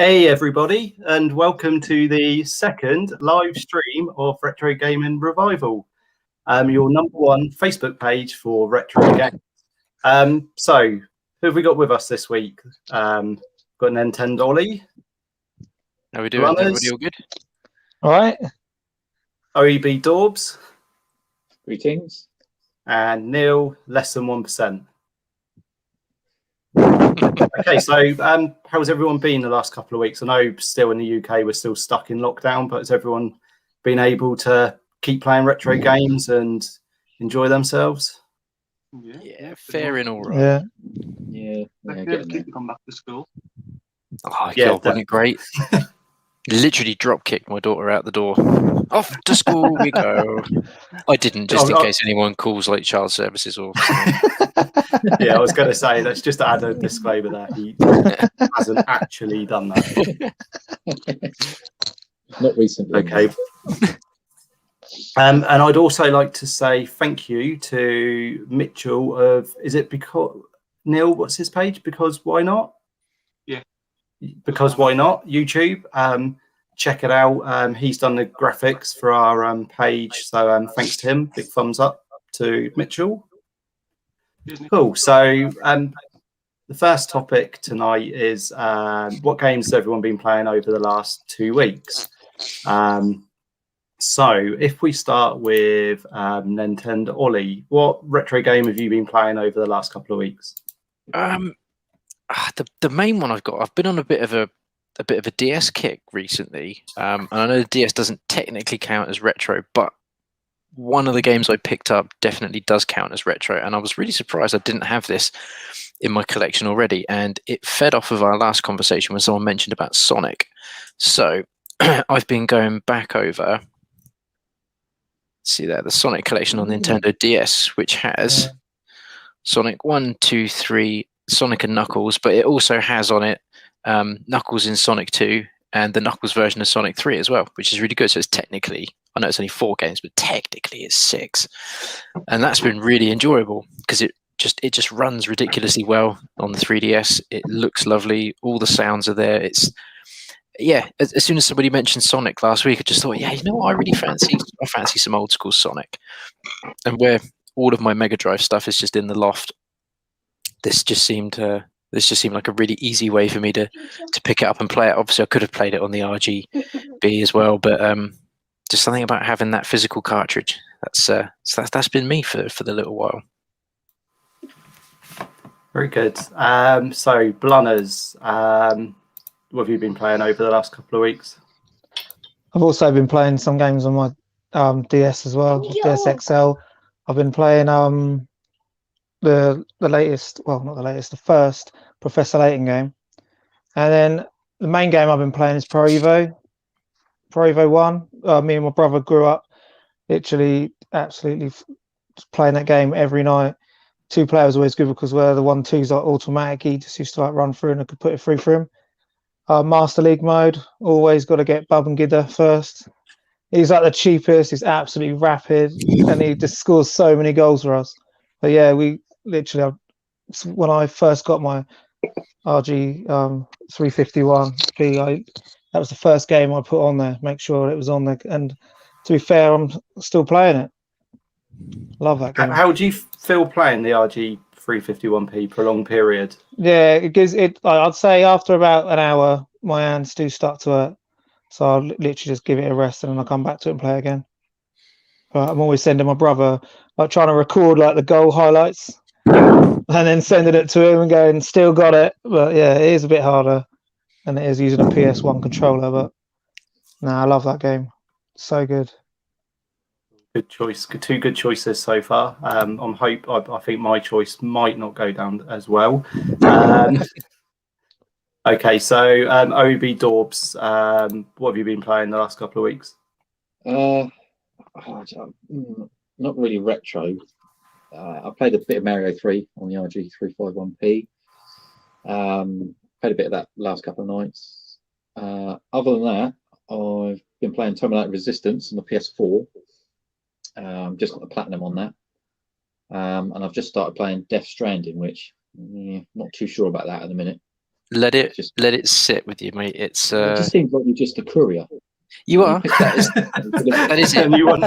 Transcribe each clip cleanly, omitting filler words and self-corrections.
Hey everybody, and welcome to the second live stream of Retro Gaming Revival, your number one Facebook page for retro games. So, who have we got with us this week? Got Nintendo Ollie. How are we doing? Everybody all good? All right. OEB Dorbs. Greetings. And Neil, less than 1%. Okay, so how's everyone been the last couple of weeks? I know still in the UK we're still stuck in lockdown, but has everyone been able to keep playing retro games and enjoy themselves? Yeah, faring all right. Yeah. Come back to school. Oh, yeah, God, wasn't it great? Literally drop kicked my daughter out the door. Off to school we go. I didn't, just in case anyone calls like child services or something. Yeah, I was going to say, let's just add a disclaimer that he hasn't actually done that. Not recently. Okay. And I'd also like to say thank you to Mitchell of, is it because, Neil, what's his page? Because Why Not? Yeah. Because Why Not? YouTube. Check it out. He's done the graphics for our page. So thanks to him. Big thumbs up to Mitchell. Cool. So the first topic tonight is what games has everyone been playing over the last 2 weeks? So if we start with Nintendo Ollie, what retro game have you been playing over the last couple of weeks? The main one I've been on a bit of a DS kick recently, and I know the DS doesn't technically count as retro, but one of the games I picked up definitely does count as retro, and I was really surprised I didn't have this in my collection already, and it fed off of our last conversation when someone mentioned about Sonic. So I've been going back over, see there, the Sonic collection on Nintendo DS, which has Sonic 1, 2, 3, Sonic and Knuckles, but it also has on it Knuckles in Sonic 2 and the Knuckles version of Sonic 3 as well, which is really good. So it's technically, I know it's only 4 games, but technically it's 6, and that's been really enjoyable because it just runs ridiculously well on the 3DS. It looks lovely. All the sounds are there. It's as soon as somebody mentioned Sonic last week, I just thought, yeah, you know what, I fancy some old school Sonic. And where all of my Mega Drive stuff is just in the loft, this just seemed like a really easy way for me to pick it up and play it. Obviously, I could have played it on the RGB as well, but just something about having that physical cartridge. That's been me for the little while. Very good. So Blunners, what have you been playing over the last couple of weeks? I've also been playing some games on my DS as well, DS XL. I've been playing the latest, well, not the latest, the first Professor Layton game. And then the main game I've been playing is Pro Evo 1. Me and my brother grew up literally absolutely playing that game every night. 2 players always good because where the 1-2's like automatic, he just used to like run through and I could put it through for him. Master League mode, always got to get Bub and Gidder first. He's like the cheapest, he's absolutely rapid, and he just scores so many goals for us. But yeah, we literally, when I first got my RG 351P, that was the first game I put on there, make sure it was on there. And to be fair, I'm still playing it. Love that game. How do you feel playing the RG 351P for a long period? Yeah, it gives it. I'd say after about an hour, my hands do start to hurt. So I'll literally just give it a rest and then I'll come back to it and play again. But I'm always sending my brother, like trying to record like the goal highlights and then sending it to him and going, still got it. But yeah, it is a bit harder than it is using a PS1 controller. But no, I love that game. So good. Good choice. 2 good choices so far. I think my choice might not go down as well. Okay, so OB Dorbs, what have you been playing the last couple of weeks? Not really retro. I played a bit of Mario 3 on the RG 351P. Played a bit of that last couple of nights. Other than that, I've been playing Terminator Resistance on the PS4. Just got the platinum on that. And I've just started playing Death Stranding, which not too sure about that at the minute. Let it Just- let it sit with you, mate. It's It just seems like you're just a courier. you are. That That is it. And you want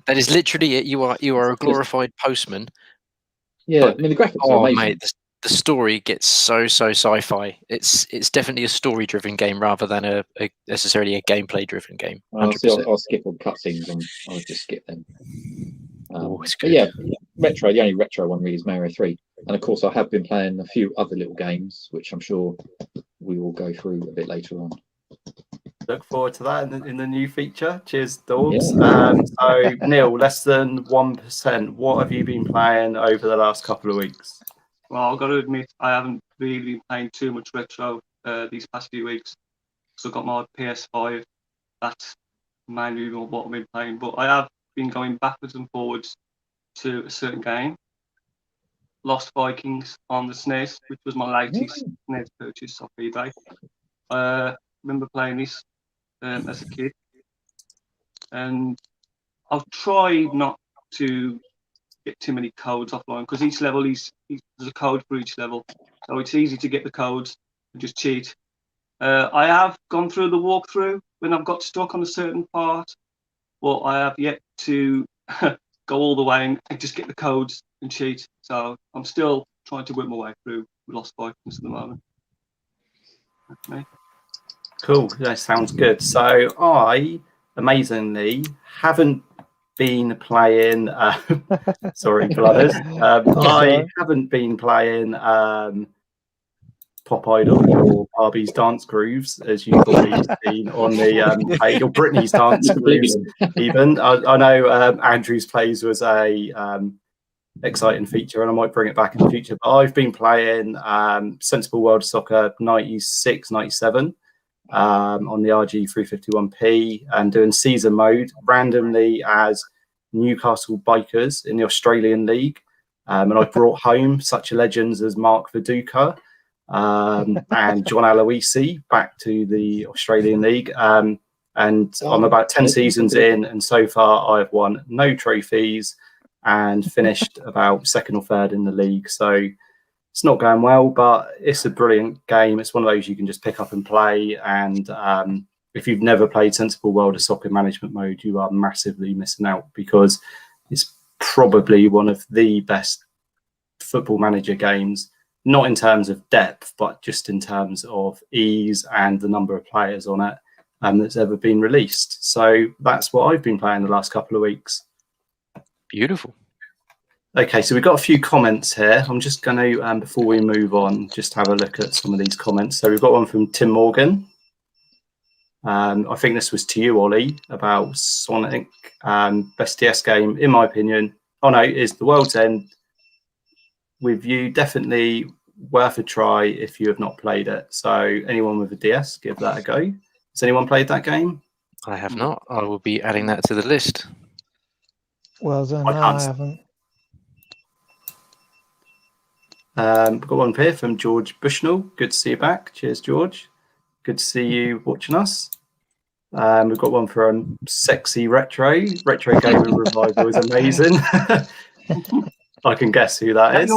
That is literally it. You are a glorified postman. Yeah, I But- mean the graphics are Oh amazing. mate, the story gets so sci-fi. It's definitely a story-driven game rather than a necessarily a gameplay-driven game. I'll 100%. skip all cutscenes and I'll just skip them. Oh, it's But good. yeah, retro. The only retro one really is Mario 3, and of course I have been playing a few other little games, which I'm sure we will go through a bit later on. look forward to that in the new feature. Cheers, dogs. Yeah. So Neil, less than 1%. What have you been playing over the last couple of weeks? Well, I've got to admit, I haven't really been playing too much retro these past few weeks. So I've got my PS5. That's mainly what I've been playing. But I have been going backwards and forwards to a certain game. Lost Vikings on the SNES, which was my latest SNES purchase off eBay. Remember playing this as a kid. And I've tried not to get too many codes offline because each level there's a code for each level, so it's easy to get the codes and just cheat. I have gone through the walkthrough when I've got stuck on a certain part, but I have yet to go all the way and just get the codes and cheat. So I'm still trying to work my way through Lost Vikings at the moment. That's me. Cool. That sounds good. So I amazingly haven't been playing. Sorry, brothers. I haven't been playing Pop Idol or Barbie's Dance Grooves, as you've already seen on the page, or Britney's Dance Grooves. Even I know Andrew's plays was a exciting feature, and I might bring it back in the future. But I've been playing Sensible World of Soccer 96, 97. On the RG 351p and doing season mode randomly as Newcastle Bikers in the Australian League. And I brought home such legends as Mark Viduka and John Aloisi back to the Australian League. And I'm about 10 seasons in, and so far I've won no trophies and finished about second or third in the league. So it's not going well, but it's a brilliant game. It's one of those you can just pick up and play. And if you've never played Sensible World of Soccer Management Mode, you are massively missing out because it's probably one of the best football manager games, not in terms of depth, but just in terms of ease and the number of players on it that's ever been released. So that's what I've been playing the last couple of weeks. Beautiful. Okay, so we've got a few comments here. I'm just going to, before we move on, just have a look at some of these comments. So we've got one from Tim Morgan. I think this was to you, Ollie, about Sonic. Best DS game, in my opinion. Oh no, is The World's End. With you, definitely worth a try if you have not played it. So anyone with a DS, give that a go. Has anyone played that game? I have not. I will be adding that to the list. Well done. I No, can't I haven't. We've got one here from George Bushnell. Good to see you back. Cheers, George. Good to see you watching us. We've got one from Sexy Retro. Retro Gaming Revival is amazing. I can guess who that is.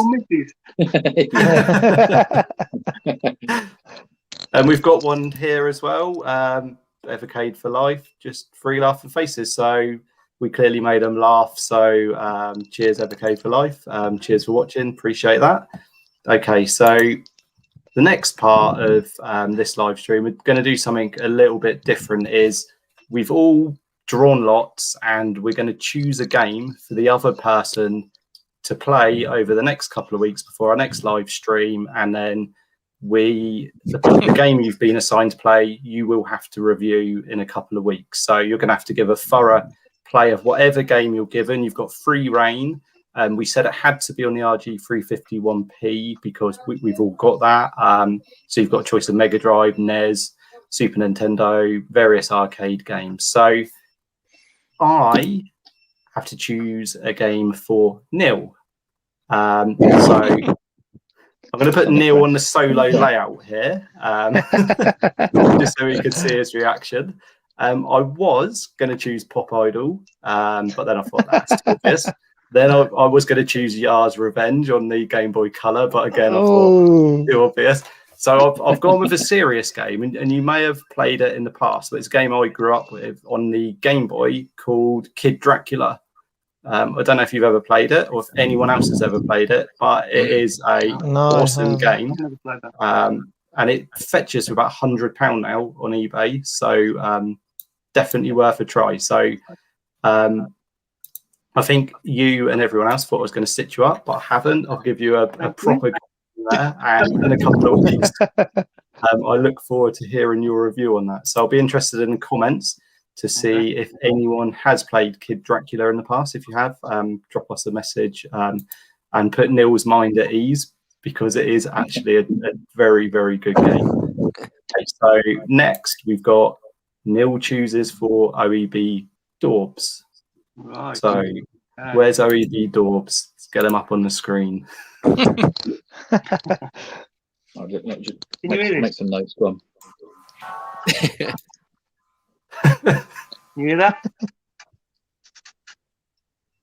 And we've got one here as well. Evercade for Life, just free laughing faces. So we clearly made them laugh. So cheers, Evercade for Life. Cheers for watching. Appreciate that. Okay, so the next part of this live stream, we're going to do something a little bit different. Is we've all drawn lots and we're going to choose a game for the other person to play over the next couple of weeks before our next live stream. And then the game you've been assigned to play, you will have to review in a couple of weeks. So you're going to have to give a thorough play of whatever game you're given. You've got free reign. We said it had to be on the RG 351p because we've all got that. So you've got a choice of Mega Drive, NES, Super Nintendo, various arcade games. So I have to choose a game for Neil. So I'm going to put Neil on the solo layout here, just so we could see his reaction. I was going to choose Pop Idol, but then I thought that's too obvious. Then I was going to choose Yar's Revenge on the Game Boy Color, but again, I thought too obvious. So I've gone with a serious game, and you may have played it in the past, but it's a game I grew up with on the Game Boy called Kid Dracula. I don't know if you've ever played it or if anyone else has ever played it, but it is a awesome game. I've never played that. And it fetches for about £100 now on eBay. So definitely worth a try. So I think you and everyone else thought I was going to stitch you up, but I haven't. I'll give you a proper game there, and in a couple of weeks, I look forward to hearing your review on that. So I'll be interested in the comments to see if anyone has played Kid Dracula in the past. If you have, drop us a message and put Neil's mind at ease, because it is actually a very, very good game. Okay, so next we've got Neil chooses for OEB Dorbs. Right. So where's OEB Dorbs? Let's get them up on the screen. I'll just make some notes. Go on. You hear that?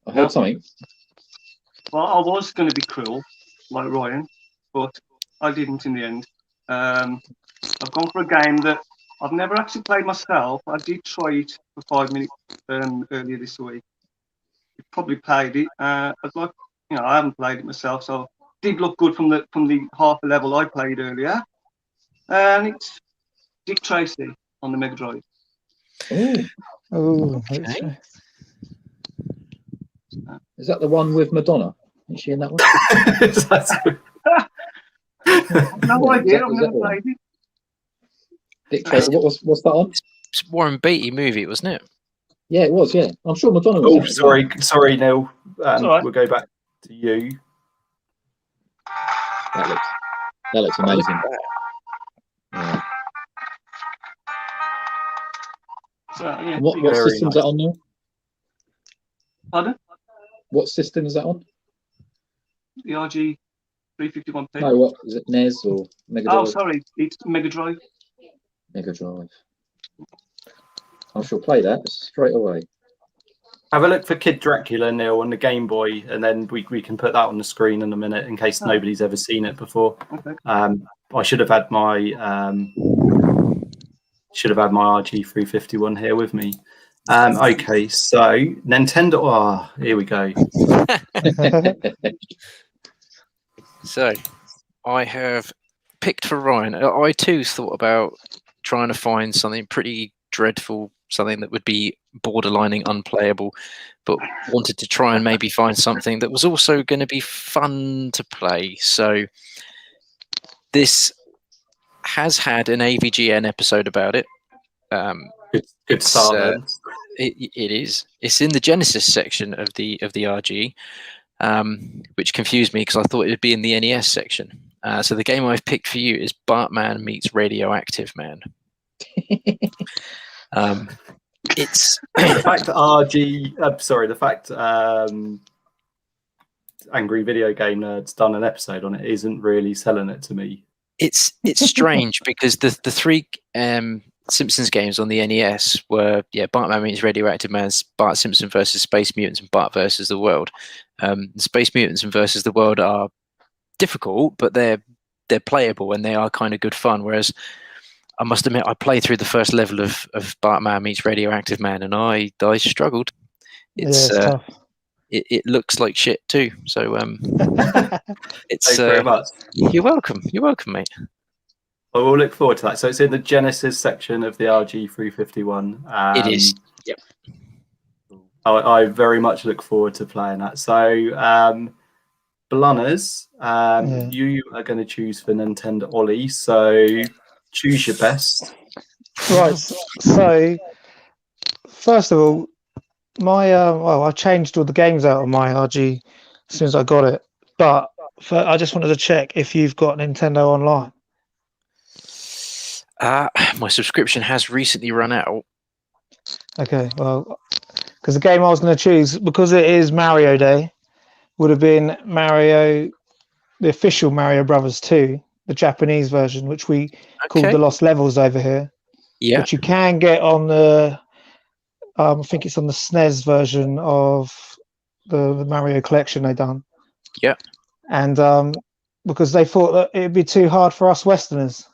I heard something. Well, I was going to be cruel, like Ryan, but I didn't in the end. I've gone for a game that I've never actually played myself. I did try it for 5 minutes earlier this week. You probably played it. I'd like, I haven't played it myself, so it did look good from the half a level I played earlier. And it's Dick Tracy on the Mega Drive. Oh, Okay. Is that the one with Madonna? Is she in that one? No idea. I've Is that never the one? played it. Dick Tracy. What's that on? It's a Warren Beatty movie, wasn't it? Yeah, it was. Yeah, I'm sure Madonna was. Oh, sorry, Neil. all right. We'll go back to you. That looks amazing. Yeah. So, yeah, What Very system is nice. that on now? Pardon? What system is that on? The RG 351P. No, what is it? NES or Mega Drive? Oh, sorry, it's Mega Drive. Mega Drive. I shall play that straight away. Have a look for Kid Dracula, Neil, on the Game Boy, and then we can put that on the screen in a minute in case nobody's ever seen it before. Okay. I should have had my RG351 here with me. Okay, so Nintendo. Oh, here we go. So, I have picked for Ryan. I too thought about trying to find something pretty dreadful, something that would be borderlining unplayable, but wanted to try and maybe find something that was also going to be fun to play. So, this has had an AVGN episode about it. Good start. Then. It is. It's in the Genesis section of the RG, which confused me because I thought it would be in the NES section. So the game I've picked for you is Bartman meets Radioactive Man. It's the fact Angry Video Game Nerd's done an episode on it isn't really selling it to me. It's strange because the three Simpsons games on the NES were Bartman meets Radioactive Man's Bart Simpson versus Space Mutants and Bart versus the World. Space Mutants and versus the World are difficult, but they're playable and they are kind of good fun. Whereas I must admit, I played through the first level of Bartman meets Radioactive Man and I struggled. It's tough. It looks like shit too. So it's Thank you very much. You're welcome, mate. I will look forward to that. So it's in the Genesis section of the RG351. It is. Yep. I very much look forward to playing that. So, Blunners, you are going to choose for Nintendo Ollie. So choose your best. Right. So, first of all, my I changed all the games out of my RG as soon as I got it. But I just wanted to check if you've got Nintendo Online. My subscription has recently run out. Okay, well, because the game I was going to choose, because it is Mario Day, would have been Mario, the official Mario Brothers 2, the Japanese version, which we called the Lost Levels over here. Yeah. Which you can get on the, I think it's on the SNES version of the Mario collection they done. Yeah. And because they thought that it'd be too hard for us Westerners.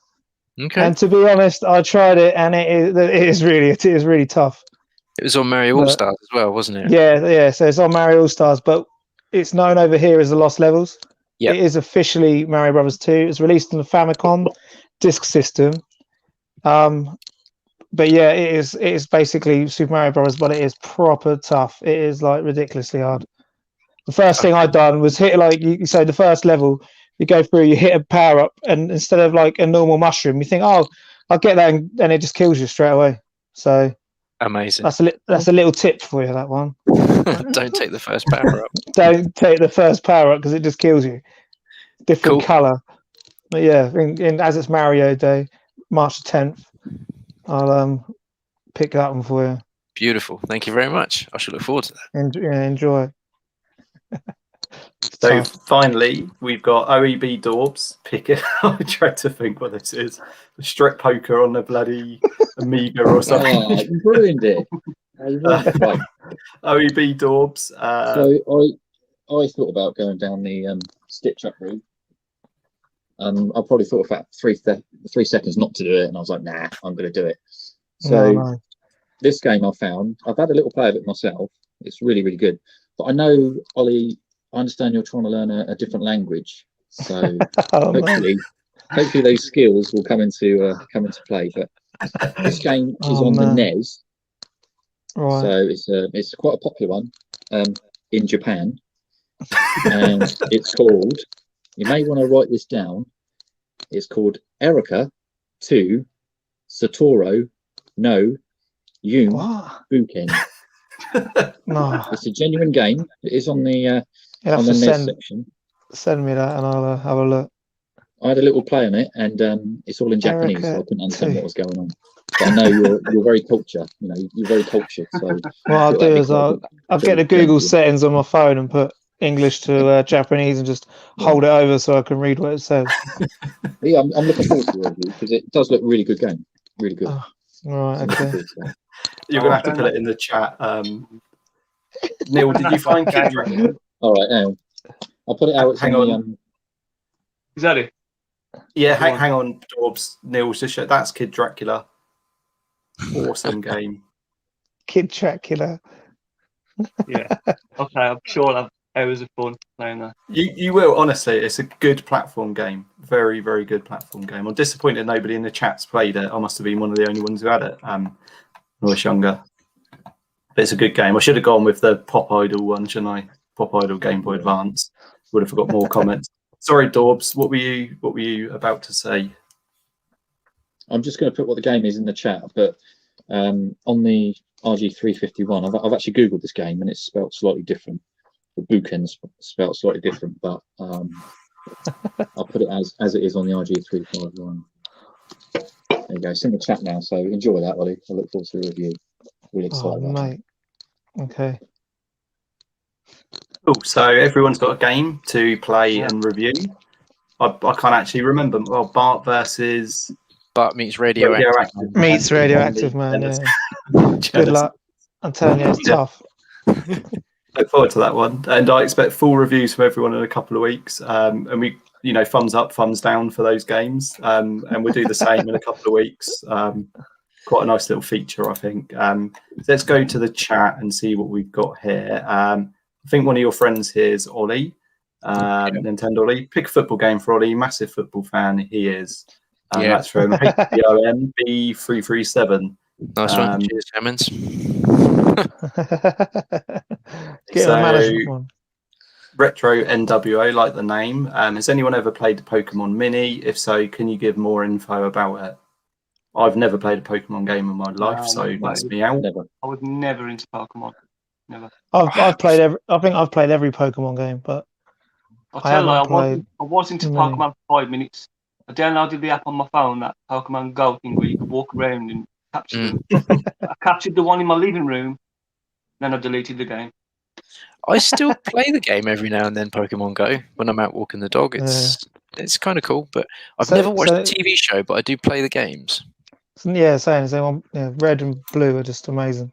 Okay. And to be honest, I tried it, and it is really tough. It was on Mario All Stars as well, wasn't it? Yeah. So it's on Mario All Stars, but it's known over here as the Lost Levels. Yep. It is officially Mario Brothers 2. It's released on the Famicom disk system. But yeah, it is basically Super Mario Brothers, but it is proper tough. It is like ridiculously hard. The first thing I'd done was hit, like you say, the first level, you go through, you hit a power up, and instead of like a normal mushroom, you think, oh, I'll get that, and it just kills you straight away. So amazing. That's a little tip for you, that one. Don't take the first power up. Don't take the first power up because it just kills you. Different color. But yeah, as it's Mario Day, March 10th, I'll pick that one for you. Beautiful. Thank you very much. I shall look forward to that. Enjoy. So finally, we've got OEB Dorbs. Pick it. I tried to think what this is. The strip poker on the bloody Amiga or something. Oh, you ruined it. Right. OEB Dorbs. So I thought about going down the stitch up route. I probably thought about 3 seconds not to do it, and I was like, nah, I'm going to do it. So this game I've had a little play of it myself. It's really, really good. But I know, Ollie, I understand you're trying to learn a different language. So hopefully those skills will come into play. But this game is on the NES. Right. So it's quite a popular one in Japan. And it's called, you may want to write this down, it's called Erica 2 Satoru no Yun Buken. No. It's a genuine game. It is on the NES section. Send me that and I'll have a look. I had a little play on it, and it's all in Japanese, so I couldn't understand what was going on. But I know you're very cultured. You're very cultured. So what I'll do is I'll get the Google settings on my phone and put English to Japanese and just hold it over so I can read what it says. Yeah, I'm looking forward to it because it does look a really good game. Really good. Right. Okay. You're gonna have to put it in the chat. Neil, did you find Kid Dracula? All right, I'll put it out. Hang on. Is that it? Yeah, hang on, Dorbs. Neil's just show. That's Kid Dracula. Awesome game. Kid Dracula. Yeah. Okay, I'm sure I'll have hours of fun playing that. You will, honestly. It's a good platform game. Very, very good platform game. I'm disappointed nobody in the chat's played it. I must have been one of the only ones who had it when I was younger. But it's a good game. I should have gone with the Pop Idol one, shouldn't I? Pop Idol Game Boy Advance. Would have got more comments. Sorry, Dorbs. What were you about to say? I'm just going to put what the game is in the chat, but on the RG351, I've actually googled this game and it's spelled slightly different. The Buken's spelled slightly different, but I'll put it as it is on the RG351. There you go. It's in the chat now, so enjoy that, Ollie. I look forward to the review. Really excited. Mate. Okay. Cool. So everyone's got a game to play and review. I can't actually remember. Well, Bart versus Bart meets Radioactive. Meets Radioactive, man. Yeah. Good luck. I'm telling you, it's tough. Look forward to that one, and I expect full reviews from everyone in a couple of weeks. And we, thumbs up, thumbs down for those games, and we'll do the same in a couple of weeks. Quite a nice little feature, I think. So let's go to the chat and see what we've got here. I think one of your friends here is Ollie, Nintendo Ollie. Pick a football game for Ollie. Massive football fan he is. That's from HBOMB337. Nice one. Cheers, Hammonds. Retro NWO, like the name. Has anyone ever played the Pokemon Mini? If so, can you give more info about it? I've never played a Pokemon game in my life, so that's me out. I was never into Pokemon. Never. I've played every. I think I've played every Pokemon game, but I was into Pokemon for 5 minutes. I downloaded the app on my phone, that Pokemon Go thing where you could walk around and capture them. I captured the one in my living room, then I deleted the game. I still play the game every now and then, Pokemon Go, when I'm out walking the dog. It's kind of cool, but I've never watched the TV show, but I do play the games. Yeah, same. Red and blue are just amazing.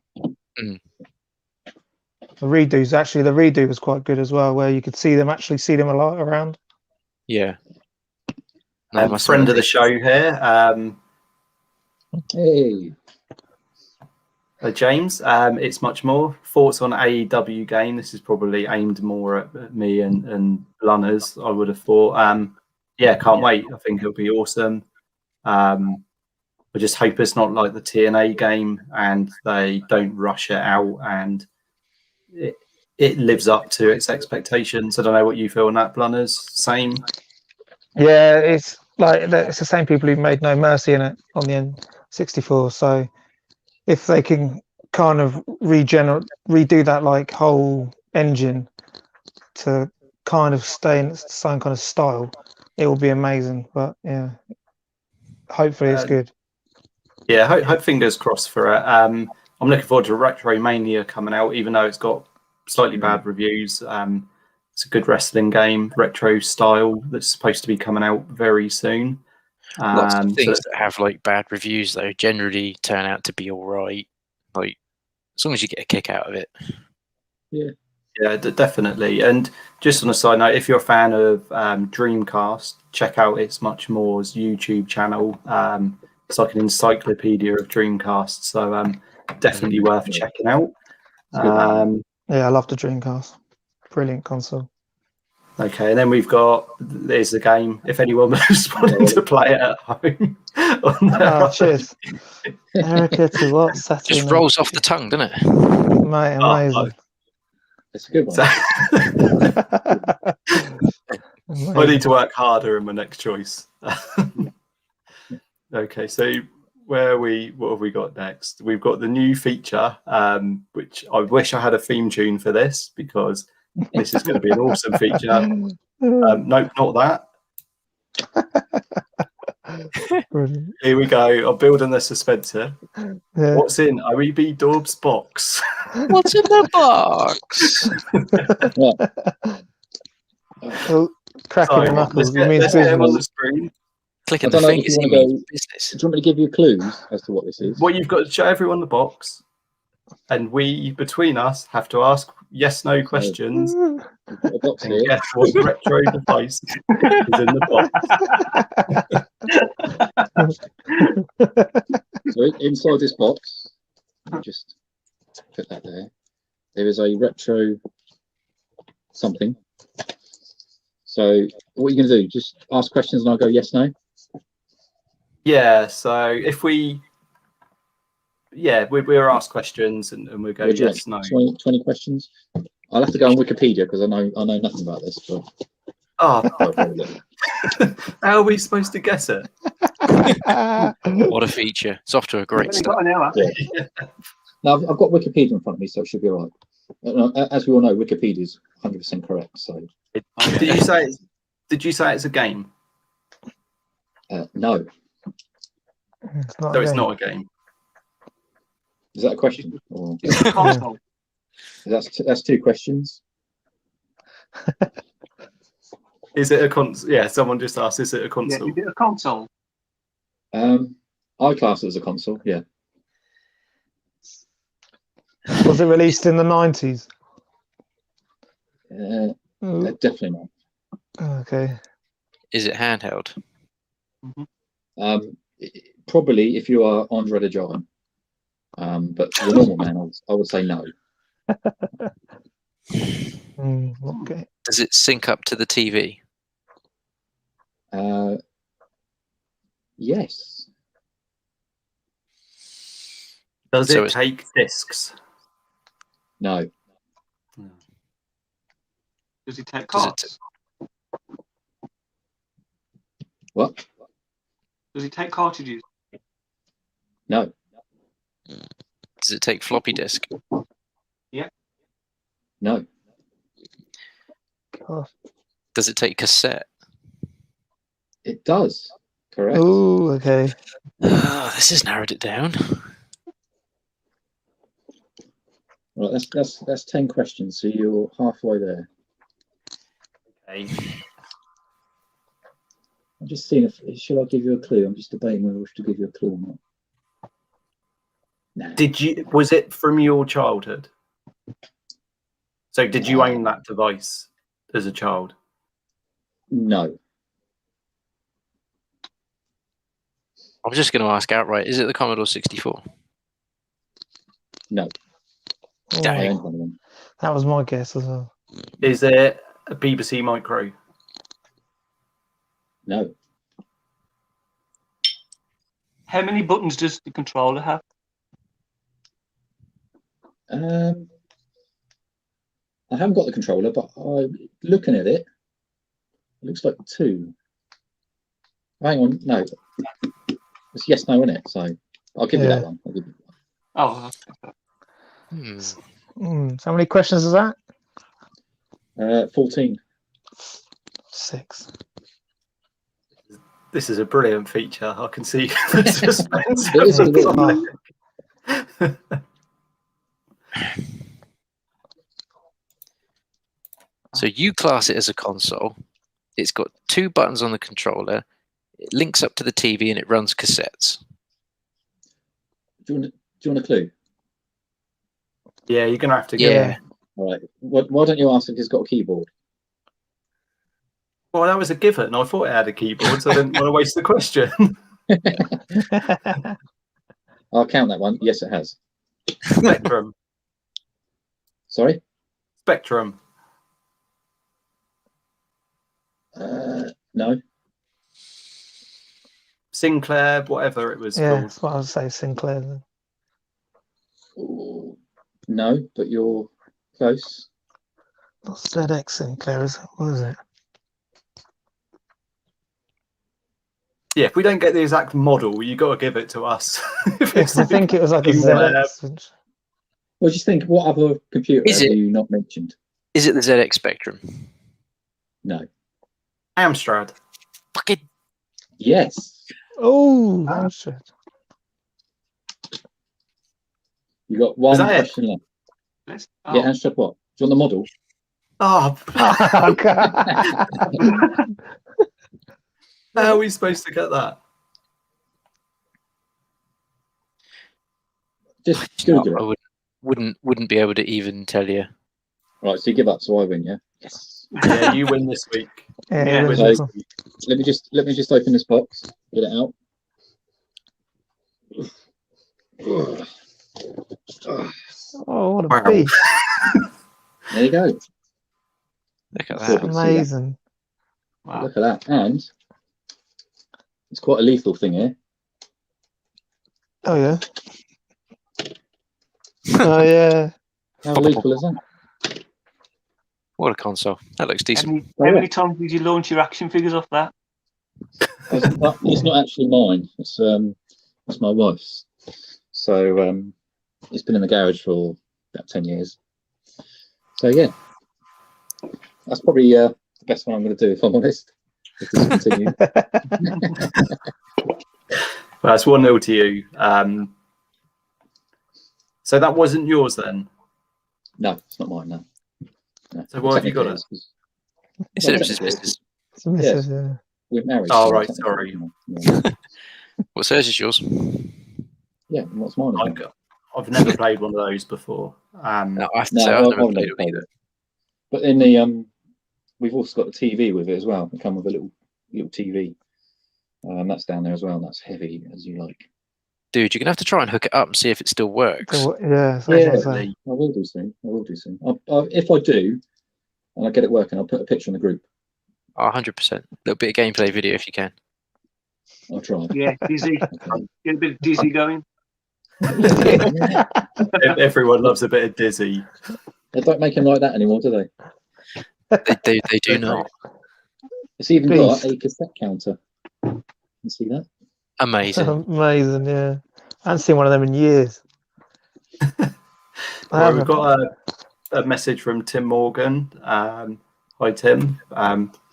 Mm. The redo was quite good as well, where you could see them a lot around. Yeah. No, must friend have of the show here, Hey, James. It's much more thoughts on AEW game. This is probably aimed more at me and Blunners, I would have thought. Yeah, can't wait. I think it'll be awesome. I just hope it's not like the TNA game and they don't rush it out and it lives up to its expectations. I don't know what you feel on that, Blunners. Same. Yeah, it's like it's the same people who made No Mercy in it on the N64. So if they can kind of redo that like whole engine to kind of stay in the same kind of style, it will be amazing. But yeah, hopefully it's good. Yeah, hope fingers crossed for it. I'm looking forward to Retro Mania coming out, even though it's got slightly bad reviews. It's a good wrestling game, retro style, that's supposed to be coming out very soon. Lots of things that have like bad reviews though generally turn out to be all right. Like as long as you get a kick out of it. Yeah, definitely. And just on a side note, if you're a fan of Dreamcast, check out It's Much More's YouTube channel. It's like an encyclopedia of Dreamcast, so definitely worth checking out. Yeah, I love the Dreamcast. Brilliant console. Okay, and then there's the game. If anyone was wanting to play it at home. Cheers. Erica to what? Saturday Just rolls off the tongue, doesn't it? Mate, amazing. that's a good one. I need to work harder in my next choice. Okay, so what have we got next? We've got the new feature, which I wish I had a theme tune for this because this is going to be an awesome feature. Nope, not that. Brilliant. Here we go. I'm building the suspense here. Yeah. What's in OEB Daub's box? What's in the box? Oh, cracking the knuckles. Let's get him on the screen. Clicking I don't the know if fingers you in wanna go- business. Do you want me to give you clues as to what this is? What you've got to show everyone the box, and we between us have to ask yes/no questions. We've got a box And here. guess what retro device is in the box? So inside this box, let me just put that there. There is a retro something. So what are you going to do? Just ask questions and I'll go yes, no? Yeah, so if we'll ask questions and we'll go Would you yes, no. like 20 questions? I'll have to go on Wikipedia because I know nothing about this. But Oh, how are we supposed to guess it? What a feature. It's off to a great Only start. got an hour. Yeah. Now I've got Wikipedia in front of me, so it should be all right. As we all know, Wikipedia is 100% correct. So Did you say it's a game? no. It's not a game. Is that a question? Or It's a console. that's two questions. Is it a console? Yeah, someone just asked, is it a Yeah, console? is it a console? I class it as a console. Yeah. Was it released in the 90s? Definitely not. Okay. Is it handheld? Probably if you are Andre the Giant. But the normal man, I would say no. Okay. Does it sync up to the TV? Yes. Does So it take discs? No. Does it take Does it cards? What? Does it take cartridges? No. Does it take floppy disk? No. God. Does it take cassette? It does. Correct. Oh, okay. This has narrowed it down. Right. That's 10 questions. So you're halfway there. Okay. I'm just seeing if should I give you a clue. I'm just debating whether I should give you a clue or not. Nah. Was it from your childhood? So did you own that device as a child? No. I'm just going to ask outright: is it the Commodore 64? No, Oh, I owned one of them. that was my guess as well. Is it a BBC Micro? No, How many buttons does the controller have? I haven't got the controller, but looking at it, it looks like 2. Hang on, no, it's yes, no, isn't it? So I'll give you that one. I'll give you that Oh, So how many questions is that? one. 14. 6. This is a brilliant feature. I can see the suspense. It is a bit- So you class it as a console. It's got 2 buttons on the controller. It links up to the TV and it runs cassettes. Do you want a clue? Yeah, you're gonna have to get. Yeah. All right. Why don't you ask if it's got a keyboard? Well, that was a given. I thought it had a keyboard, so I didn't want to waste the question. I'll count that one. Yes, it has. Spectrum. Sorry. Spectrum. No. Sinclair, whatever it was Yeah, called. that's what I would say, Sinclair. Then. Ooh, no, but you're close. Not ZX Sinclair, is it? What is it? Yeah, if we don't get the exact model, you got to give it to us. If Yeah, it's 'cause I think it was like a Sinclair. ZX. Which, Well, just think, what other computer Is have it? you not mentioned? Is it the ZX Spectrum? No. Amstrad. Fucking Yes. oh, that's it. You got one that it? question left. let's, Yeah, Amstrad what? Do you want the model? Oh, Oh, God. how are we supposed to get that? Just Google I it. wouldn't be able to even tell you. Right, so you give up, so I win, yeah? Yes. Yeah, you win this week. Yeah, Yeah, it Win was this cool. week. Let me just open this box. Get it out. Oh, what a Wow. beast. There you go. Look at That's that. it. Amazing. wow. Look at that. And it's quite a lethal thing here. Oh, yeah. Oh, yeah. How lethal is that? What a console. That looks How decent. many times did you launch your action figures off that? It's not actually mine. It's my wife's. So it's been in the garage for about 10 years. So yeah, that's probably the best one I'm going to do if I'm honest. If this continues. Well, that's 1-0 to you. So that wasn't yours then? No, it's not mine. No. So why have you got it? It's Ips's business. It's a missus, yeah. We're married. Oh, so right, technically, sorry. Yeah, What's hers is yours. yeah, and what's mine? Isn't it? I've never played one of those before. No, I have to No, say, I've I've never never played it played either. it. But in the we've also got the TV with it as well. We come with a little TV. That's down there as well. That's heavy as you like. Dude, you're going to have to try and hook it up and see if it still works. Yeah, that's what Yeah. I was saying. I will do soon. If I do, and I get it working, I'll put a picture in the group. Oh, 100%. A little bit of gameplay video if you can. I'll try. Yeah, dizzy. Get a bit of dizzy going. Everyone loves a bit of Dizzy. They don't make them like that anymore, do they? They do not. It's even Beast. got a cassette counter. You see that? Amazing. Amazing, yeah. I haven't seen one of them in years. I Right, we've haven't. got a message from Tim Morgan. Hi, Tim.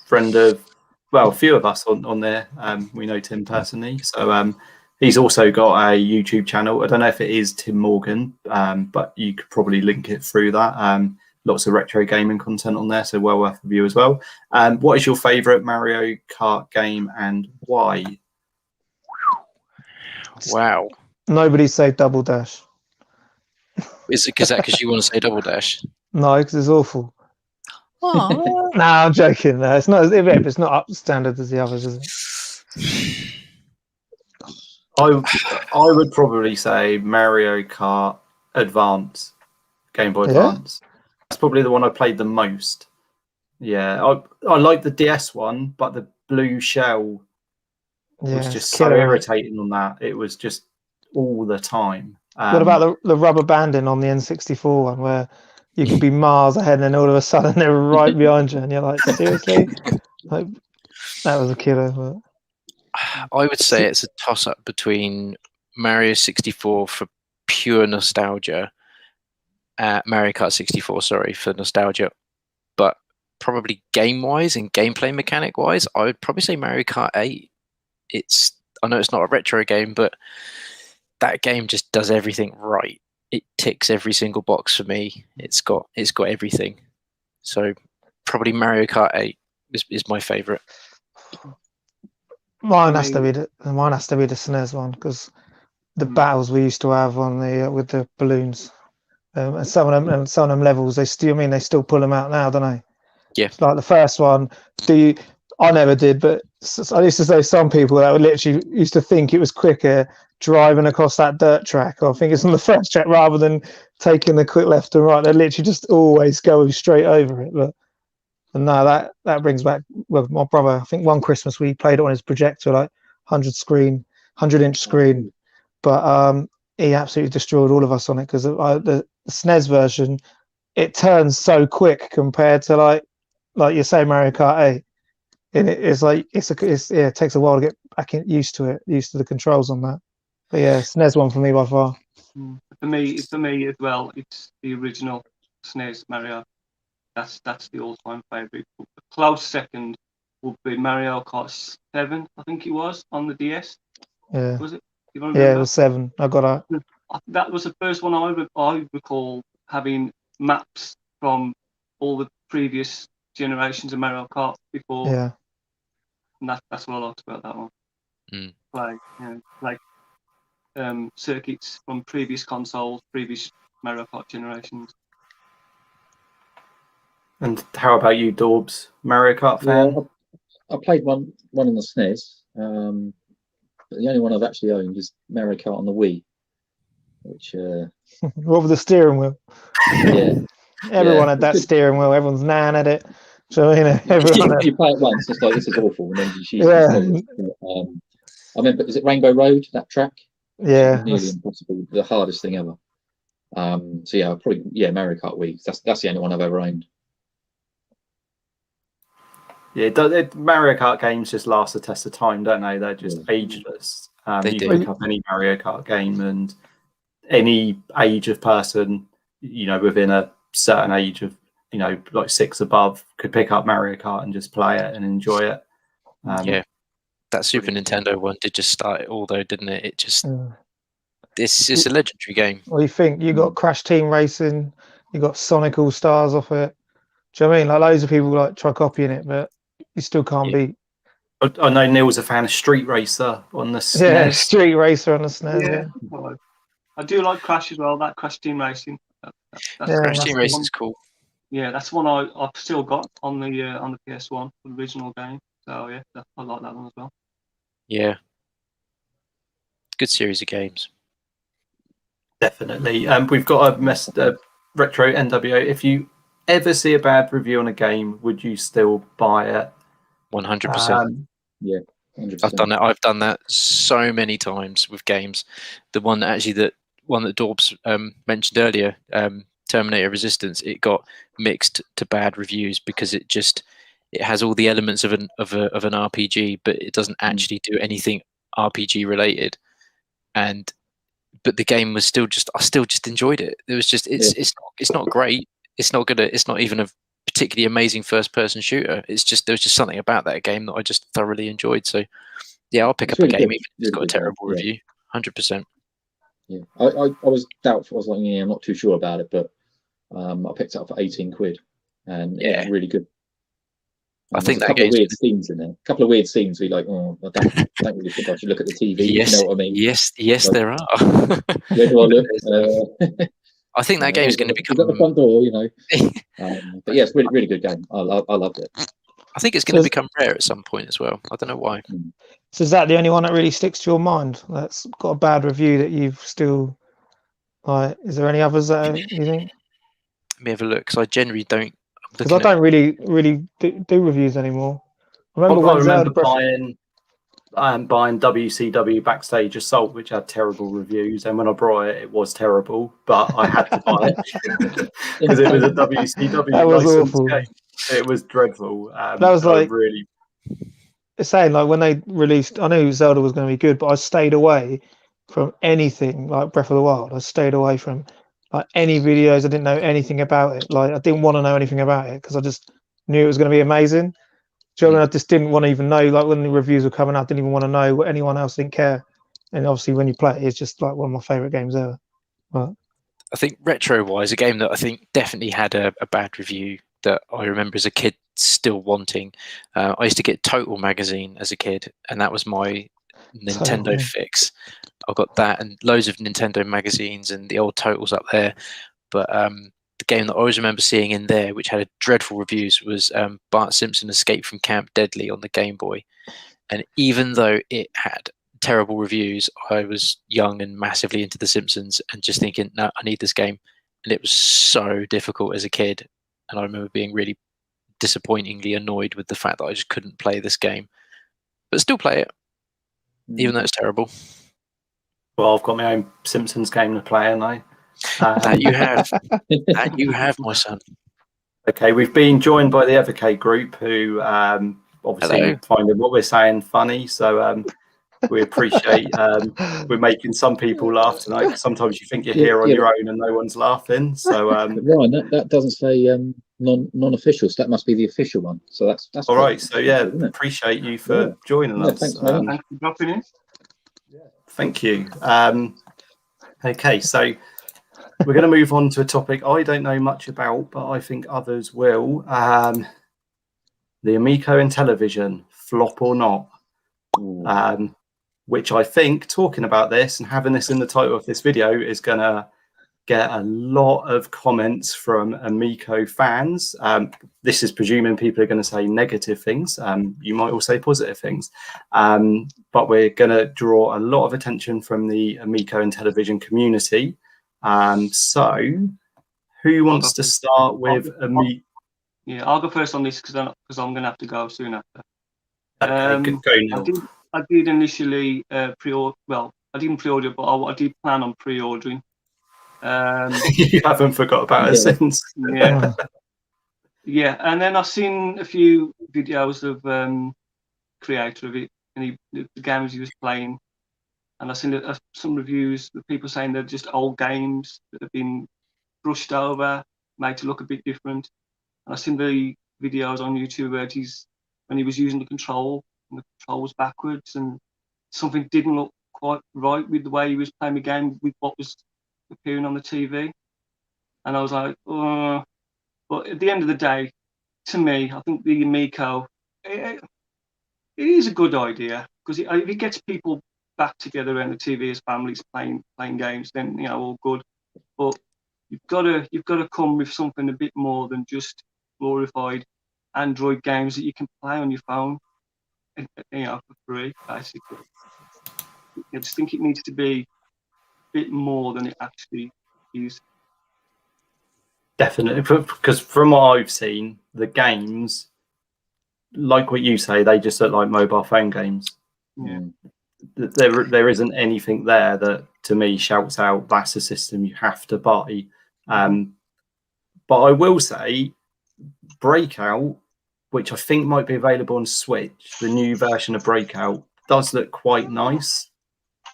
Friend of, well, a few of us on there. We know Tim personally. So he's also got a YouTube channel. I don't know if it is Tim Morgan, but you could probably link it through that. Lots of retro gaming content on there, so well worth a view as well. What is your favourite Mario Kart game and why? Wow. Nobody say Double Dash. Is it because you want to say Double Dash? No, because it's awful. Oh. No, I'm joking. No, it's not. It's not up to standard as the others, is it? I would probably say Mario Kart Advance, Game Boy Yeah? Advance. That's probably the one I played the most. Yeah, I like the DS one, but the blue shell Yeah, was it's just killer, so isn't it? irritating on that. It was just all the time. What about the rubber banding on the N64 one, where you could be miles ahead and then all of a sudden they were right behind you, and you're like, seriously? Like, that was a killer. But... I would say it's a toss-up between Mario 64 for pure nostalgia, Mario Kart 64, sorry, for nostalgia, but probably game-wise and gameplay mechanic-wise, I would probably say Mario Kart 8. I know it's not a retro game, but that game just does everything right. It ticks every single box for me. It's got everything. So probably Mario Kart 8 is my favorite. Mine has to be the SNES one, because the battles we used to have on the with the balloons, and some of them levels, they still pull them out now, don't they? Yeah. It's like the first one. I never did, but I used to say some people that would literally used to think it was quicker driving across that dirt track, or I think it's on the first track, rather than taking the quick left and right. They literally just always go straight over it. But and no, that brings back, well, my brother, I think one Christmas we played it on his projector, like 100-inch screen, but he absolutely destroyed all of us on it, because the SNES version, it turns so quick compared to like you say Mario Kart 8. And it's like it takes a while to get back used to the controls on that. But yeah, SNES one for me by far. For me as well, it's the original SNES Mario. That's the all-time favourite. The close second would be Mario Kart 7, I think it was, on the DS. Yeah. Was it? Yeah, it was 7. I got that. That was the first one I recall having maps from all the previous generations of Mario Kart before. Yeah. And that's what I liked about that one. Like circuits from previous consoles, previous Mario Kart generations. And how about you, Dorbs? Mario Kart fan? Yeah, I played one on the SNES. But the only one I've actually owned is Mario Kart on the Wii, which what with the steering wheel? Yeah. Everyone had that steering wheel. Everyone's nan at it. So everyone. You play it once, it's like, this is awful, and then you I remember, is it Rainbow Road, that track? Yeah, nearly impossible, the hardest thing ever. So yeah, probably Mario Kart Wii. That's the only one I've ever owned. Yeah, Mario Kart games just last the test of time, don't they? They're just ageless. You pick up any Mario Kart game, and any age of person, within a certain age of, like 6 above, could pick up Mario Kart and just play it and enjoy it. That Super Nintendo one did just start it all, though, didn't it? It just it's a legendary game. Well, you think you got Crash Team Racing, you got Sonic All Stars off it. Do you know what I mean? Like, loads of people like try copying it, but you still can't beat. I know Neil's a fan of Street Racer on the SNES. Yeah, Street Racer on the SNES. Yeah. I do like Crash as well. That Crash Team Racing. Crash Team Racing is cool. Yeah, that's one I've still got on the PS1, the original game. So yeah, I like that one as well. Yeah, good series of games. Definitely. We've got a retro NWO. If you ever see a bad review on a game, would you still buy it? 100%. Yeah, 100%. I've done that. I've done that so many times with games. The one that Dorbs mentioned earlier, Terminator Resistance, it got mixed to bad reviews because it has all the elements of an RPG, but it doesn't actually do anything RPG related. But the game was I still just enjoyed it. It was just it's not great. It's not even a particularly amazing first person shooter. There was just something about that game that I just thoroughly enjoyed. So yeah, I'll pick up a game even if it's got a terrible review. 100%. Yeah, I was doubtful. I was like, I'm not too sure about it, but I picked it up for 18 quid, and it's really good. I think a couple of weird scenes in there. A couple of weird scenes where you're like, I don't really think I should look at the TV. Yes, you know what I mean? Yes, there are. Where do I look? I think that game is going to become. At the front door, But yeah, it's really, really good game. I loved it. I think it's going to become rare at some point as well. I don't know why. So is that the only one that really sticks to your mind? That's got a bad review that you've still like. Is there any others that you think? Let me have a look, because I generally don't. Because I don't really do reviews anymore. I remember I when remember Zelda buying WCW Backstage Assault, which had terrible reviews, and when I brought it, it was terrible, but I had to buy it because it was a WCW That was licensed awful. game. It was dreadful. That was like really saying like when they released, I knew Zelda was going to be good, but I stayed away from anything like Breath of the Wild. I stayed away from like any videos. I didn't know anything about it. Like I didn't want to know anything about it because I just knew it was going to be amazing. Do you know what I mean? I just didn't want to even know. Like when the reviews were coming out, I didn't even want to know what anyone else didn't care. And obviously, when you play it, it's just like one of my favorite games ever. But I think retro-wise, a game that I think definitely had a bad review that I remember as a kid still wanting. I used to get Total magazine as a kid, and that was my Nintendo fix. I got that and loads of Nintendo magazines and the old Totals up there. But the game that I always remember seeing in there, which had dreadful reviews, was Bart Simpson Escape from Camp Deadly on the Game Boy. And even though it had terrible reviews, I was young and massively into The Simpsons and just thinking, no, I need this game. And it was so difficult as a kid. And I remember being really disappointingly annoyed with the fact that I just couldn't play this game. But still play it, even though it's terrible. well. I've got my own Simpsons game to play, and That you have. That you have, my son. Okay, we've been joined by the Evercade group, who obviously finding what we're saying funny. So we appreciate we're making some people laugh tonight. 'Cause sometimes you think you're here on your own and no one's laughing. So Ryan, that doesn't say non-official, so that must be the official one. So that's all right. So yeah, appreciate you for joining us. Thanks, man. Thanks for dropping in. Thank you. Okay, so we're going to move on to a topic I don't know much about, but I think others will. The Amico Intellivision, flop or not? Which I think, talking about this and having this in the title of this video, is going to get a lot of comments from Amico fans. This is presuming people are going to say negative things. You might all say positive things. But we're going to draw a lot of attention from the Amico Intellivision community. So who wants to start with Amico? Yeah, I'll go first on this because I'm going to have to go soon after. Okay, go now. I did initially pre-order. Well, I didn't pre-order, but I did plan on pre-ordering. You haven't forgot about it since. Yeah, yeah. And then I've seen a few videos of creator of it and the games he was playing, and I've seen some reviews of people saying they're just old games that have been brushed over, made to look a bit different. And I've seen the videos on YouTube where when he was using the control, and the control was backwards, and something didn't look quite right with the way he was playing the game with what was appearing on the TV. And I was like, oh. But at the end of the day, to me, I think the Amico, it is a good idea because if it gets people back together around the TV as families playing games, then all good. But you've got to come with something a bit more than just glorified Android games that you can play on your phone, for free, basically. I just think it needs to be a bit more than it actually is. Definitely, because from what I've seen, the games, like what you say, they just look like mobile phone games. Yeah. There isn't anything there that to me shouts out that's a system you have to buy. But I will say Breakout, which I think might be available on Switch, the new version of Breakout does look quite nice.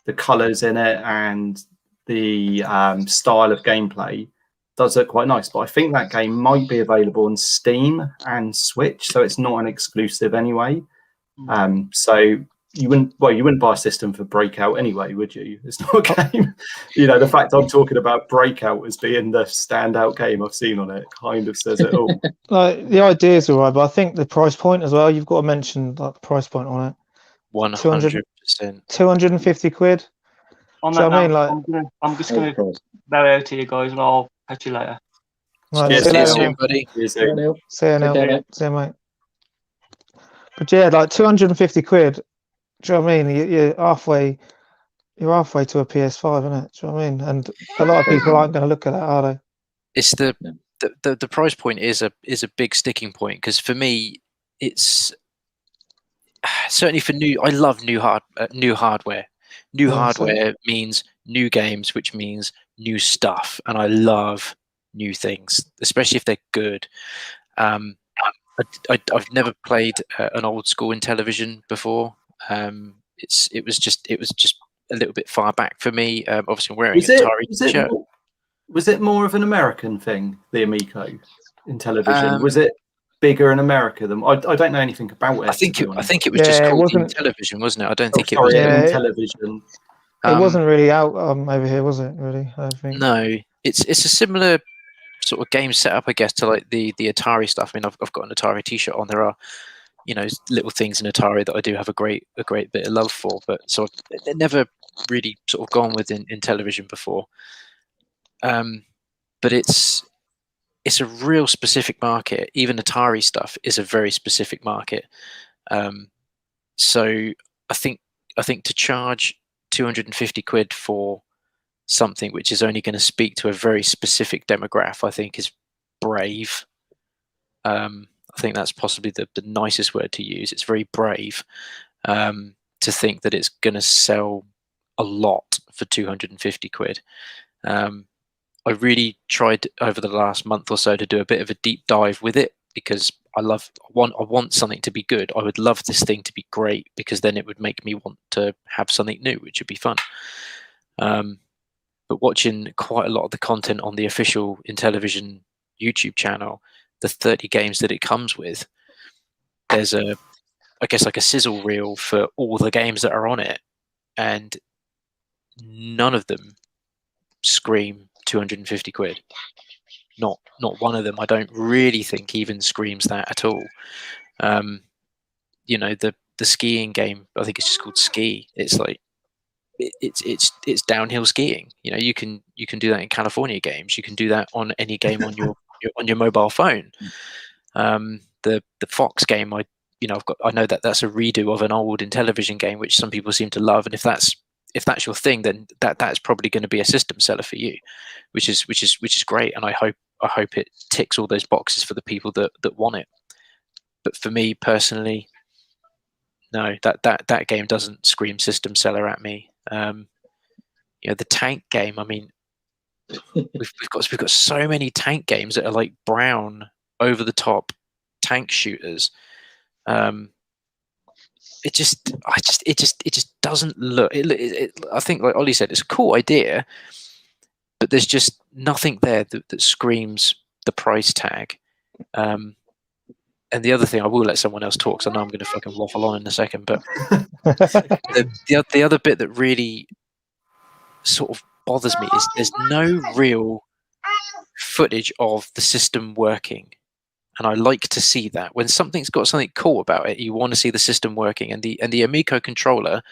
The colours in it and the style of gameplay does look quite nice. But I think that game might be available on Steam and Switch, so it's not an exclusive anyway. So you wouldn't buy a system for Breakout anyway, would you? It's not a game. The fact I'm talking about Breakout as being the standout game I've seen on it kind of says it all. Like the idea is all right, but I think the price point as well. You've got to mention like the price point on it. 100%. 250 quid. On that, I mean, I'm just going to bow out to you guys, and I'll catch you later. Right, Cheers, see you later, soon, buddy. See you soon. See you, Neil. Okay, See you, mate. But yeah, like 250 quid. Do you know what I mean? You're halfway. You're halfway to a PS5, isn't it? Do you know what I mean? And a lot of people aren't going to look at that, are they? It's the price point is a big sticking point, because for me, it's certainly for new. I love new hardware. New Yeah, hardware means new games, which means new stuff, and I love new things, especially if they're good. I've never played an old school Intellivision before. It was just a little bit far back for me. Obviously, I'm wearing an Atari shirt. Was it more of an American thing, the Amico Intellivision? Was it bigger in America than I don't know anything about it. I think it was Yeah, just it called wasn't- Intellivision, wasn't it? I don't Oh, think it sorry, was. Yeah, Intellivision. It wasn't really out over here, was it? Really, I don't think. No, it's a similar sort of game setup, I guess, to like the Atari stuff. I mean, I've got an Atari T-shirt on. There are, little things in Atari that I do have a great bit of love for, but so they've never really sort of gone with in television before. But it's a real specific market. Even Atari stuff is a very specific market. So I think to charge 250 quid for something which is only going to speak to a very specific demographic, I think is brave. I think that's possibly the nicest word to use. It's very brave to think that it's going to sell a lot for 250 quid. I really tried over the last month or so to do a bit of a deep dive with it, because I want something to be good. I would love this thing to be great, because then it would make me want to have something new, which would be fun. But watching quite a lot of the content on the official Intellivision YouTube channel, the 30 games that it comes with, there's I guess like a sizzle reel for all the games that are on it, and none of them scream 250 quid. Not one of them. I don't really think even screams that at all. The skiing game, I think it's just called Ski. It's like it's downhill skiing. You can do that in California games. You can do that on any game on your on your mobile phone. The Fox game, I know that's a redo of an old Intellivision game, which some people seem to love, and if that's your thing, then that's probably going to be a system seller for you, which is great, and I hope it ticks all those boxes for the people that want it. But for me personally, no, that game doesn't scream system seller at me. The tank game, I mean, we've got so many tank games that are like brown over the top tank shooters. It just doesn't look. I think, like Ollie said, it's a cool idea, but there's just nothing there that screams the price tag. And the other thing, I will let someone else talk, because I know I'm going to fucking waffle on in a second. But the other bit that really sort of bothers me is there's no real footage of the system working. And I like to see that. When something's got something cool about it, you want to see the system working. And the Amico controller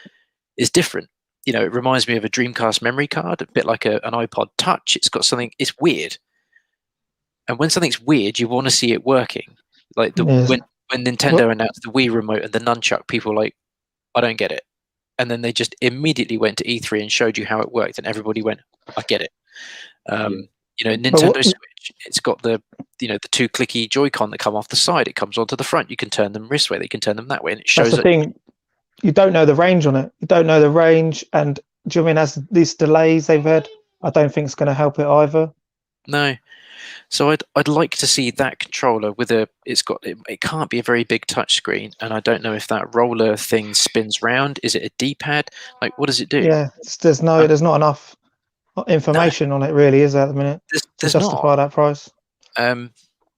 is different. It reminds me of a Dreamcast memory card, a bit like an iPod Touch. It's got something, it's weird. And when something's weird, you want to see it working. Like when Nintendo announced the Wii remote and the nunchuck, people were like, I don't get it. And then they just immediately went to E3 and showed you how it worked, and everybody went, I get it. Nintendo Switch, it's got the the two clicky Joy-Con that come off the side. It comes onto the front. You can turn them this way, they can turn them that way, and it shows. That's the thing. You don't know the range on it. You don't know the range, and do you know what I mean, as these delays they've had, I don't think it's going to help it either. No. So I'd like to see that controller with it can't be a very big touch screen, and I don't know if that roller thing spins round. Is it a D-pad? Like, what does it do? Yeah, there's not enough information on it, really, is there, at the minute, to justify that price.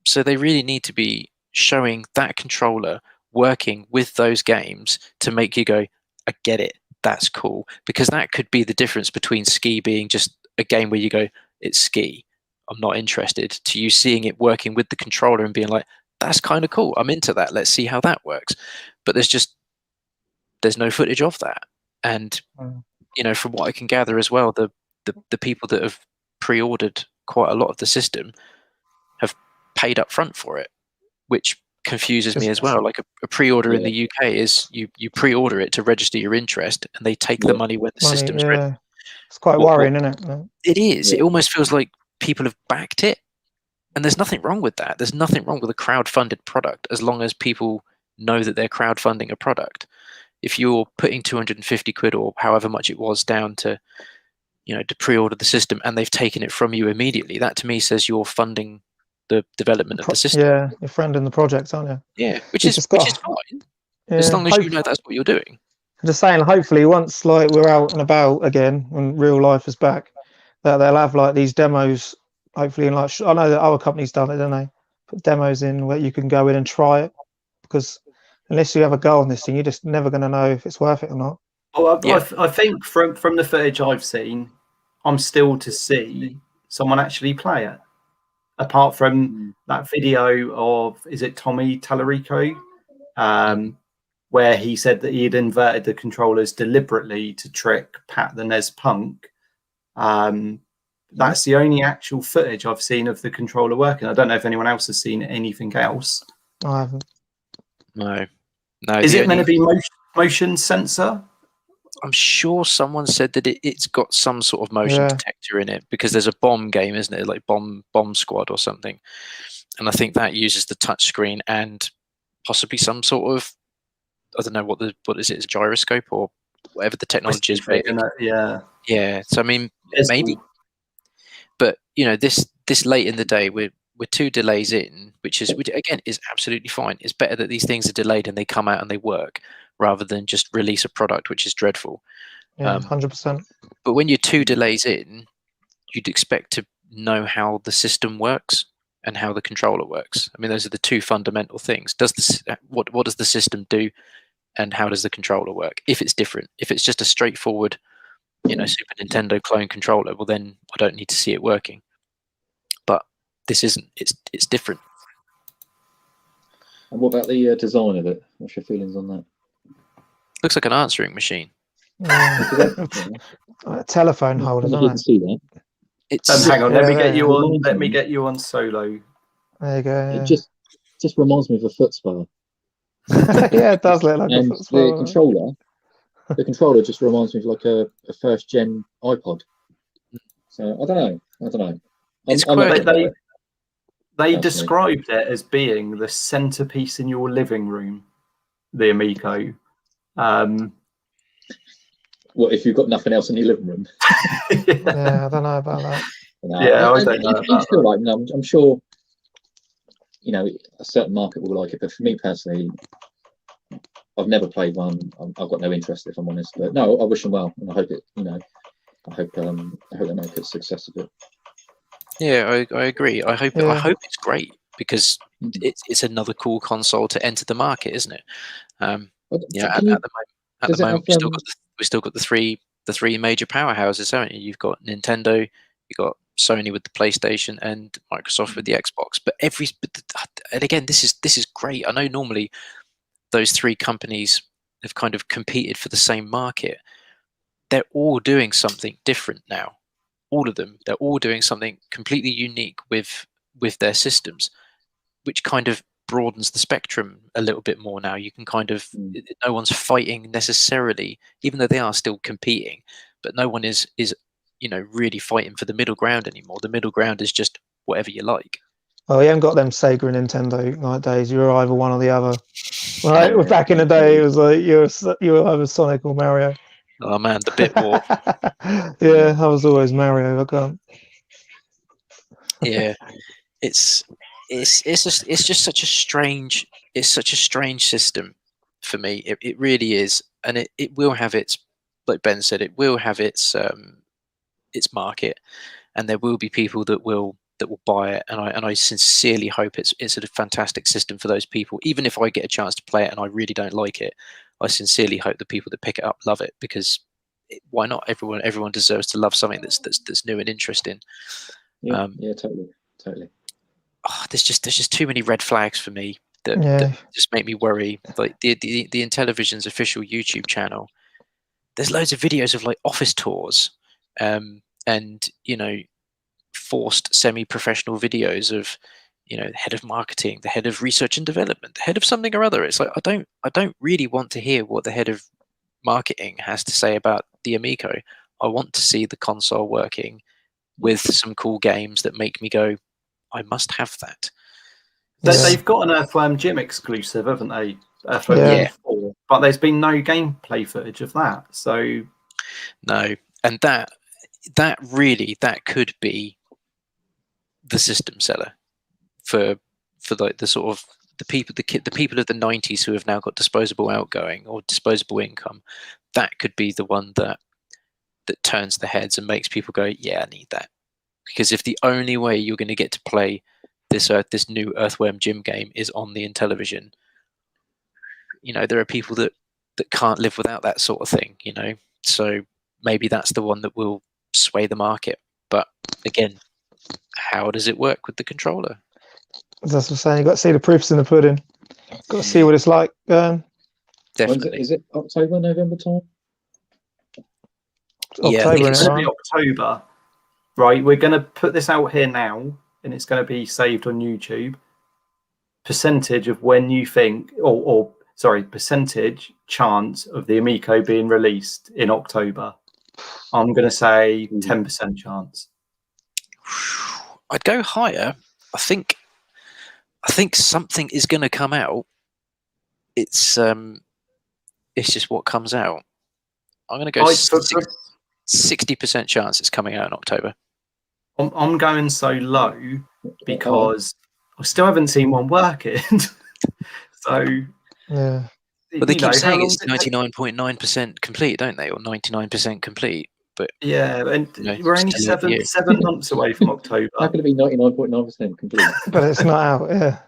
So they really need to be showing that controller working with those games to make you go, I get it, that's cool. Because that could be the difference between Ski being just a game where you go, it's Ski, I'm not interested, to you seeing it working with the controller and being like, that's kind of cool, I'm into that, let's see how that works. But there's no footage of that. And from what I can gather as well, the people that have pre-ordered quite a lot of the system have paid up front for it, which confuses me as well. Like a pre-order in the UK is you pre-order it to register your interest, and they take the money when the system's ready. It's quite worrying, isn't it? It is. It almost feels like people have backed it, and there's nothing wrong with that. There's nothing wrong with a crowd-funded product as long as people know that they're crowd-funding a product. If you're putting 250 quid or however much it was down to pre-order the system, and they've taken it from you immediately, that to me says you're funding the development of the system. Yeah, you're funding the project, aren't you? Yeah, which is fine, as long as you know that's what you're doing. I'm just saying, hopefully, once like we're out and about again and real life is back, that they'll have like these demos. Hopefully, in like I know that other companies done it, don't they? Put demos in where you can go in and try it, because unless you have a go on this thing, you're just never going to know if it's worth it or not. Well, I think from the footage I've seen, I'm still to see someone actually play it. Apart from that video of, is it Tommy Tallarico, where he said that he had inverted the controllers deliberately to trick Pat the NES Punk. That's the only actual footage I've seen of the controller working. I don't know if anyone else has seen anything else. I haven't. No. Is it meant to be motion sensor? I'm sure someone said that it's got some sort of motion detector in it, because there's a bomb game, isn't it? Like Bomb Squad or something. And I think that uses the touchscreen and possibly some sort of, I don't know what is it, is gyroscope or whatever the technology is. Yeah. Yeah. So I mean, maybe. But this late in the day, we're 2 delays in, which again is absolutely fine. It's better that these things are delayed and they come out and they work, rather than just release a product which is dreadful. Yeah, 100%. But when you're 2 delays in, you'd expect to know how the system works and how the controller works. I mean, those are the 2 fundamental things. What does the system do, and how does the controller work? If it's different, if it's just a straightforward, Super Nintendo clone controller, well then I don't need to see it working. But this isn't. It's different. And what about the design of it? What's your feelings on that? Looks like an answering machine. A telephone holder, You doesn't can see that. It's hang on, let me get you on. Let me get you on solo. There you go. It just reminds me of a foot spa. Yeah, it does look like a foot spa. The controller just reminds me of like a first gen iPod. So I don't know. They described it as being the centerpiece in your living room, the Amico. What if you've got nothing else in your living room? Yeah, I don't know about that. I don't know about that. I'm sure, a certain market will like it, but for me personally, I've never played one. I've got no interest, if I'm honest. But no, I wish them well, and I hope it. I hope they make a success of it. Yeah, I agree. I hope it's great, because it's another cool console to enter the market, isn't it? At the moment, we still got the three major powerhouses, haven't you? You've got Nintendo, you've got Sony with the PlayStation, and Microsoft with the Xbox. And again, this is great. I know normally those 3 companies have kind of competed for the same market. They're all doing something different now. All of them. They're all doing something completely unique with their systems, which kind of broadens the spectrum a little bit more now. You can kind of, no one's fighting necessarily, even though they are still competing, but no one is really fighting for the middle ground anymore. The middle ground is just whatever you like. Well, you haven't got them Sega and Nintendo nowadays. You're either one or the other. Right? Back in the day, it was like you were either Sonic or Mario. Oh man, the bit war. Yeah, I was always Mario. I can't. Yeah, it's just such a strange system for me. It really is, and it will have its, like Ben said, it will have its market, and there will be people that will buy it, and I sincerely hope it's a fantastic system for those people. Even if I get a chance to play it and I really don't like it, I sincerely hope the people that pick it up love it, because why not? Everyone deserves to love something that's new and interesting. Yeah, totally. Oh, there's just too many red flags for me that just make me worry. Like the Intellivision's official YouTube channel, there's loads of videos of like office tours, and forced semi-professional videos of the head of marketing, the head of research and development, the head of something or other. It's like I don't really want to hear what the head of marketing has to say about the Amico. I want to see the console working with some cool games that make me go, I must have that. They've got an Earthworm Jim exclusive, haven't they? Earthworm Yeah. Jim 4, but there's been no gameplay footage of that. So No, and that could be the system seller for like the sort of the people of the 90s who have now got disposable outgoing or disposable income. That could be the one that turns the heads and makes people go, yeah, I need that. Because if the only way you're going to get to play this new Earthworm Jim game is on the Intellivision, there are people that can't live without that sort of thing, so maybe that's the one that will sway the market. But again, how does it work with the controller? That's what I'm saying. You've got to see the proofs in the pudding. Got to see what it's like. Definitely. Is it October, November time? Yeah, I think October, it's isn't going to be October, right? We're going to put this out here now, and it's going to be saved on YouTube. Percentage of when you think, percentage chance of the Amico being released in October. I'm going to say 10% chance. I'd go higher. I think something is going to come out. It's just what comes out. I'm going to go 60% chance it's coming out in October. I'm going so low because I still haven't seen one working. So yeah. But they keep saying it's 99.9% complete, don't they, or 99% complete? But yeah, and we're only 7 months away from October. How can it be 99.9% complete? But it's not out. Yeah.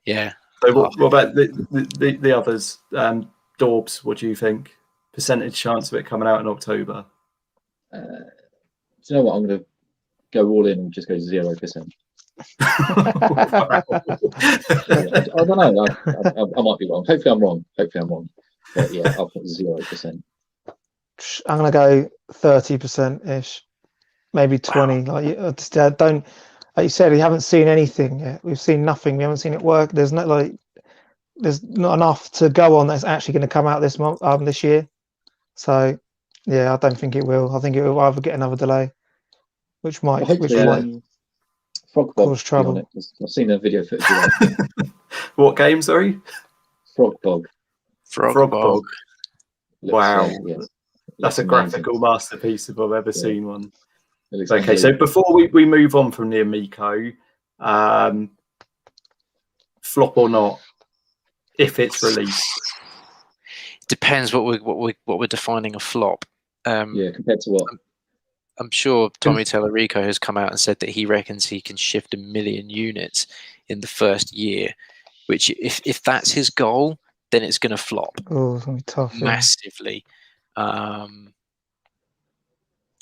Yeah. So what about the others? Dorbs, what do you think? Percentage chance of it coming out in October? Do you know what? I'm going to go all in and just go 0%. I don't know. I might be wrong. Hopefully I'm wrong. But yeah, I'll put 0%. I'm going to go 30%-ish, maybe 20. Wow. Like, I just don't. Like you said, we haven't seen anything yet. We've seen nothing. We haven't seen it work. There's not enough to go on that's actually going to come out this year. So yeah, I don't think it will. I think it will either get another delay, which might Frog cause trouble. On it. I've seen a video footage. What game? Sorry. Frog Bog. Frog Bog. Wow. Yes. That's a graphical masterpiece if I've ever seen one. Okay, so before we move on from the Amico, flop or not, if it's released, Depends what we're defining a flop. Compared to what? I'm sure Tommy Tellerico has come out and said that he reckons he can shift 1 million units in the first year, which if that's his goal, then it's going to flop. Oh, it's going to be tough. Massively. I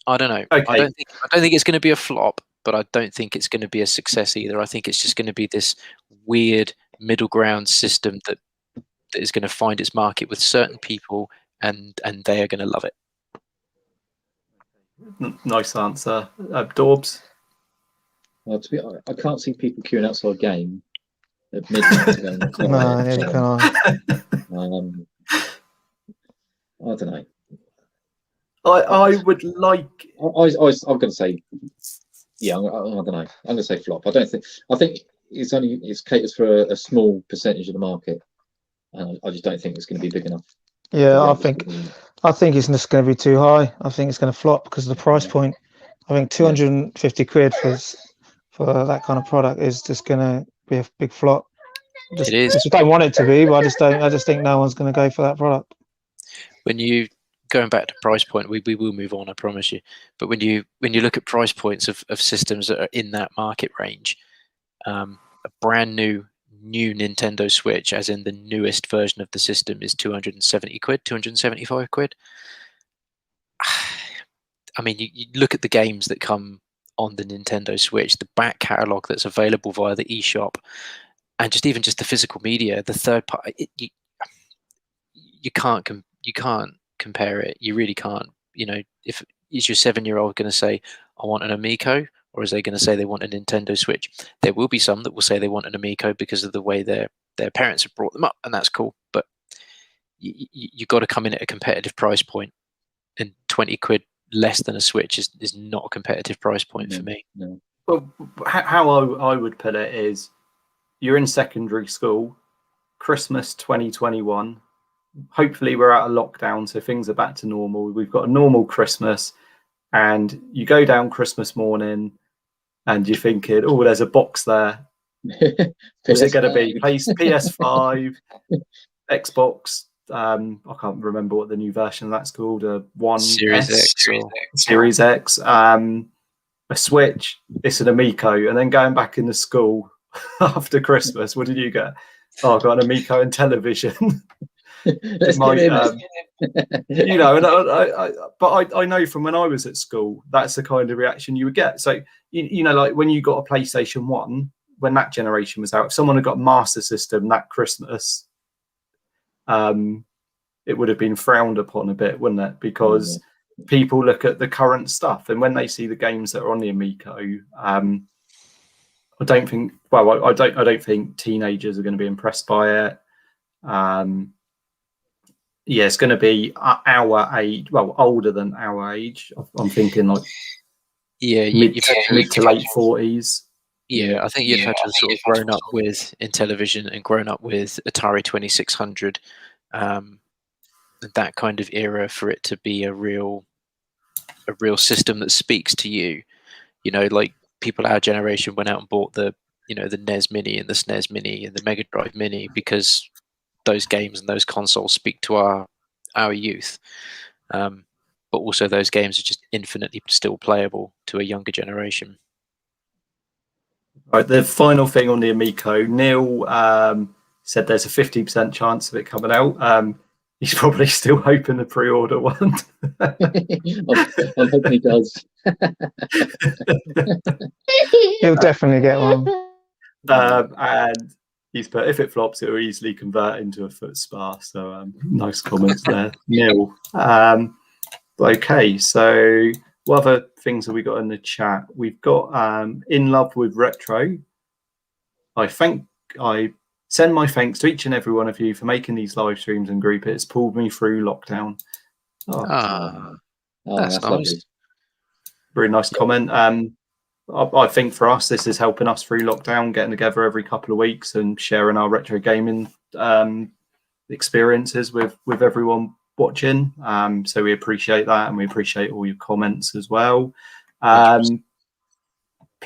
don't know. Okay. I don't think it's going to be a flop, but I don't think it's going to be a success either. I think it's just going to be this weird middle ground system that is going to find its market with certain people, and they are going to love it. Nice answer. Dorbs? Well, I can't see people queuing outside a game at midnight to go and play No, it. neither can I. I don't know. I would like. I'm going to say, I don't know. I'm going to say flop. I think it's caters for a small percentage of the market. I just don't think it's going to be big enough. Yeah, I think it's just going to be too high. I think it's going to flop because of the price point. I think 250 quid for that kind of product is just going to be a big flop. It is. I don't want it to be, but I just think no one's going to go for that product. When you going back to price point, we will move on, I promise you. But when you look at price points of systems that are in that market range, a brand new Nintendo Switch, as in the newest version of the system, is 270 quid, 275 quid. I mean, you look at the games that come on the Nintendo Switch, the back catalogue that's available via the eShop, and just the physical media, the third party, you can't compare it. You really can't. If is your 7-year-old going to say, I want an Amico, or is they going to say they want a Nintendo Switch? There will be some that will say they want an Amico because of the way their parents have brought them up, and that's cool. But you got to come in at a competitive price point, and 20 quid less than a Switch is not a competitive price point for me. No. Well, how I would put it is, you're in secondary school, Christmas 2021. Hopefully we're out of lockdown, so things are back to normal. We've got a normal Christmas, and you go down Christmas morning and you're thinking, oh, there's a box there. What's it going to be? PS5, Xbox. I can't remember what the new version of that's called. One Series X. Series X. A Switch. It's an Amico. And then going back into school after Christmas, what did you get? Oh, I got an Amico and Intellivision. You know, and I know from when I was at school, that's the kind of reaction you would get. So you know, like when you got a PlayStation 1, when that generation was out, if someone had got Master System that Christmas, it would have been frowned upon a bit, wouldn't it? Because people look at the current stuff, and when they see the games that are on the Amico, I don't think. Well, I don't think teenagers are going to be impressed by it. Yeah, it's going to be our age, well, older than our age. I'm thinking like mid to late 40s. Yeah, I think you'd have to sort of grown up with Intellivision and grown up with Atari 2600, that kind of era for it to be a real system that speaks to you. You know, like people our generation went out and bought the NES Mini and the SNES Mini and the Mega Drive Mini because those games and those consoles speak to our youth, but also those games are just infinitely still playable to a younger generation. Right, the final thing on the Amico, Neil said there's a 50% chance of it coming out. He's probably still hoping to pre-order one. I'm hoping he does. He'll definitely get one. And he's put, if it flops, it will easily convert into a foot spa. So nice comments there, Neil. Okay, so what other things have we got in the chat? We've got In Love with Retro. I send my thanks to each and every one of you for making these live streams and group. It's pulled me through lockdown. That's nice. Very nice comment. I think for us, this is helping us through lockdown, getting together every couple of weeks and sharing our retro gaming experiences with everyone watching. So we appreciate that, and we appreciate all your comments as well. Planning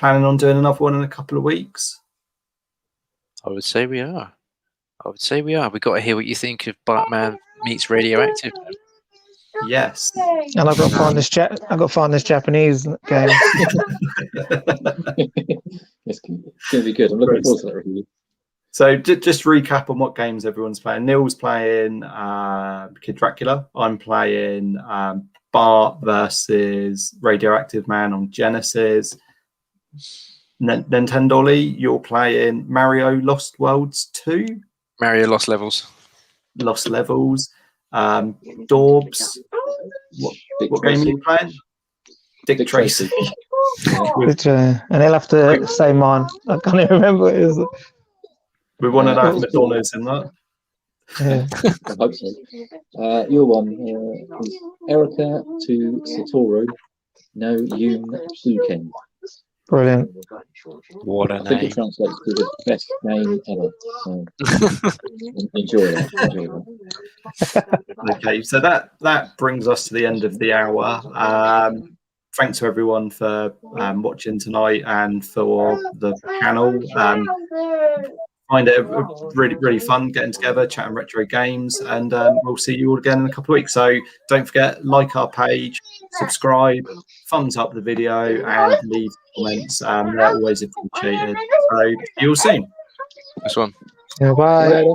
on doing another one in a couple of weeks? I would say we are. We've got to hear what you think of Batman meets Radioactive. Yes. And I've got to find this Japanese game. It's going to be good. I'm looking forward to that review. So just recap on what games everyone's playing. Neil's playing Kid Dracula. I'm playing Bart versus Radioactive Man on Genesis. Nintendo, you're playing Mario Lost Worlds 2? Mario Lost Levels. Dorbs. What game are you playing? Dick Tracy. And he'll have to say mine. I can't even remember what it is. We want to know Madonna's in that. Yeah. I hope so. Your one is Erica to Satoru. No Yun Suken. Brilliant. What a I think name. it translates to the best name ever. So enjoy that. Okay, so that brings us to the end of the hour. Thanks to everyone for watching tonight and for the panel. Find it really, really fun getting together, chatting retro games, and we'll see you all again in a couple of weeks. So don't forget, like our page, subscribe, thumbs up the video, and leave comments. They're always appreciated. So see you all soon. This one. Yeah, bye. Bye.